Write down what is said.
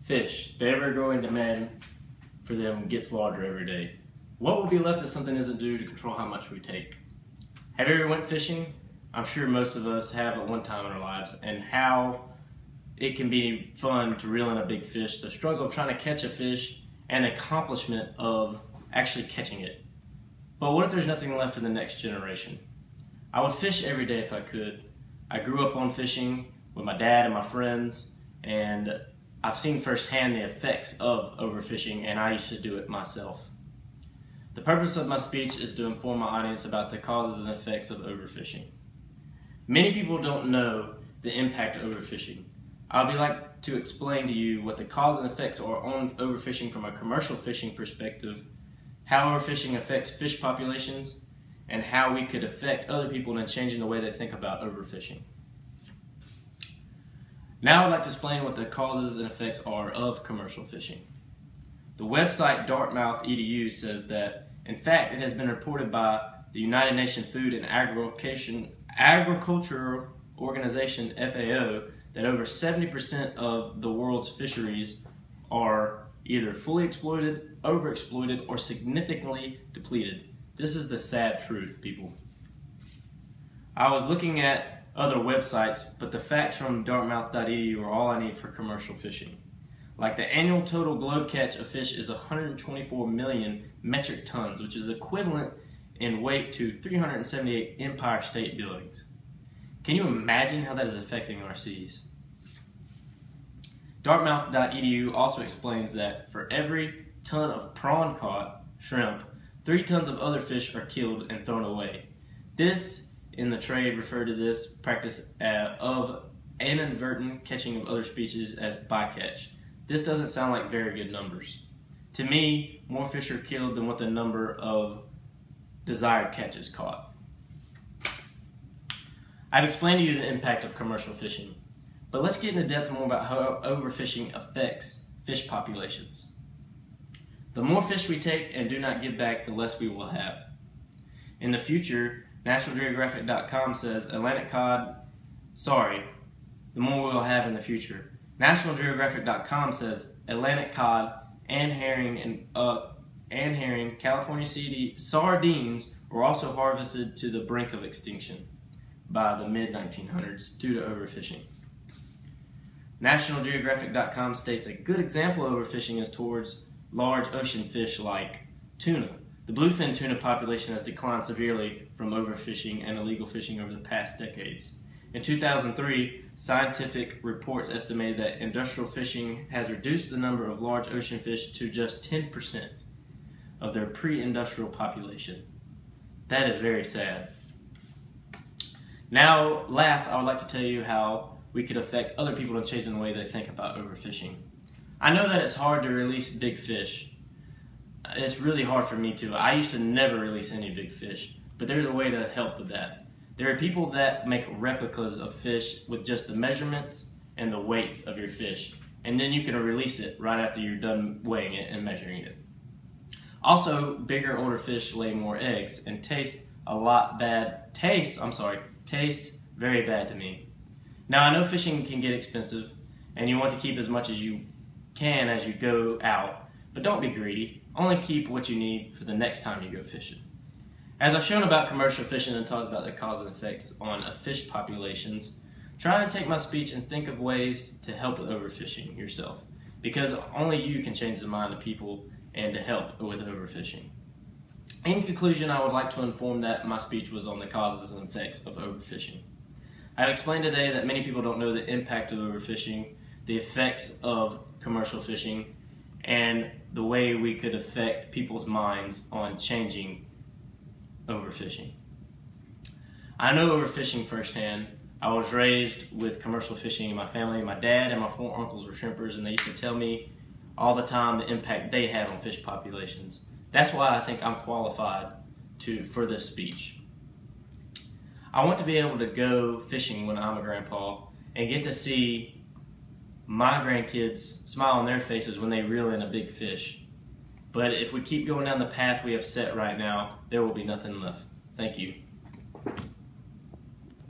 Fish, the ever-growing demand for them gets larger every day. What will be left if something isn't due to control how much we take? Have you ever went fishing? I'm sure most of us have at one time in our lives, and how it can be fun to reel in a big fish, the struggle of trying to catch a fish, and the accomplishment of actually catching it. But what if there's nothing left for the next generation? I would fish every day if I could. I grew up on fishing with my dad and my friends, and I've seen firsthand the effects of overfishing, and I used to do it myself. The purpose of my speech is to inform my audience about the causes and effects of overfishing. Many people don't know the impact of overfishing. I'll be like to explain to you what the causes and effects are on overfishing from a commercial fishing perspective, how overfishing affects fish populations, and how we could affect other people in changing the way they think about overfishing. Now I'd like to explain what the causes and effects are of commercial fishing. The website Dartmouth.edu says that, in fact, it has been reported by the United Nations Food and Agriculture Organization, FAO, that over 70% of the world's fisheries are either fully exploited, overexploited, or significantly depleted. This is the sad truth, people. I was looking at other websites, but the facts from Dartmouth.edu are all I need for commercial fishing. Like, the annual total globe catch of fish is 124 million metric tons, which is equivalent in weight to 378 Empire State Buildings. Can you imagine how that is affecting our seas? Dartmouth.edu also explains that for every ton of prawn caught, shrimp, 3 tons of other fish are killed and thrown away. This, in the trade, refer to this practice of inadvertent catching of other species as bycatch. This doesn't sound like very good numbers. To me, more fish are killed than what the number of desired catches caught. I've explained to you the impact of commercial fishing, but let's get into depth more about how overfishing affects fish populations. The more fish we take and do not give back, the less we will have. In the future, NationalGeographic.com says Atlantic cod, the more we will have in the future. NationalGeographic.com says Atlantic cod and herring, California sardines were also harvested to the brink of extinction by the mid-1900s due to overfishing. NationalGeographic.com states a good example of overfishing is towards large ocean fish like tuna. The bluefin tuna population has declined severely from overfishing and illegal fishing over the past decades. In 2003, scientific reports estimated that industrial fishing has reduced the number of large ocean fish to just 10% of their pre-industrial population. That is very sad. Now, last, I would like to tell you how we could affect other people in changing the way they think about overfishing. I know that it's hard to release big fish. It's really hard for me too. I used to never release any big fish, but there's a way to help with that. There are people that make replicas of fish with just the measurements and the weights of your fish, and then you can release it right after you're done weighing it and measuring it. Also, bigger, older fish lay more eggs and taste very bad to me. Now, I know fishing can get expensive, and you want to keep as much as you can as you go out, but don't be greedy. Only keep what you need for the next time you go fishing. As I've shown about commercial fishing and talked about the cause and effects on fish populations, try and take my speech and think of ways to help with overfishing yourself, because only you can change the mind of people and to help with overfishing. In conclusion, I would like to inform that my speech was on the causes and effects of overfishing. I've explained today that many people don't know the impact of overfishing, the effects of commercial fishing, and the way we could affect people's minds on changing overfishing. I know overfishing firsthand. I was raised with commercial fishing in my family. My dad and my 4 uncles were shrimpers, and they used to tell me all the time the impact they had on fish populations. That's why I think I'm qualified for this speech. I want to be able to go fishing when I'm a grandpa and get to see my grandkids smile on their faces when they reel in a big fish. But if we keep going down the path we have set right now, there will be nothing left. Thank you.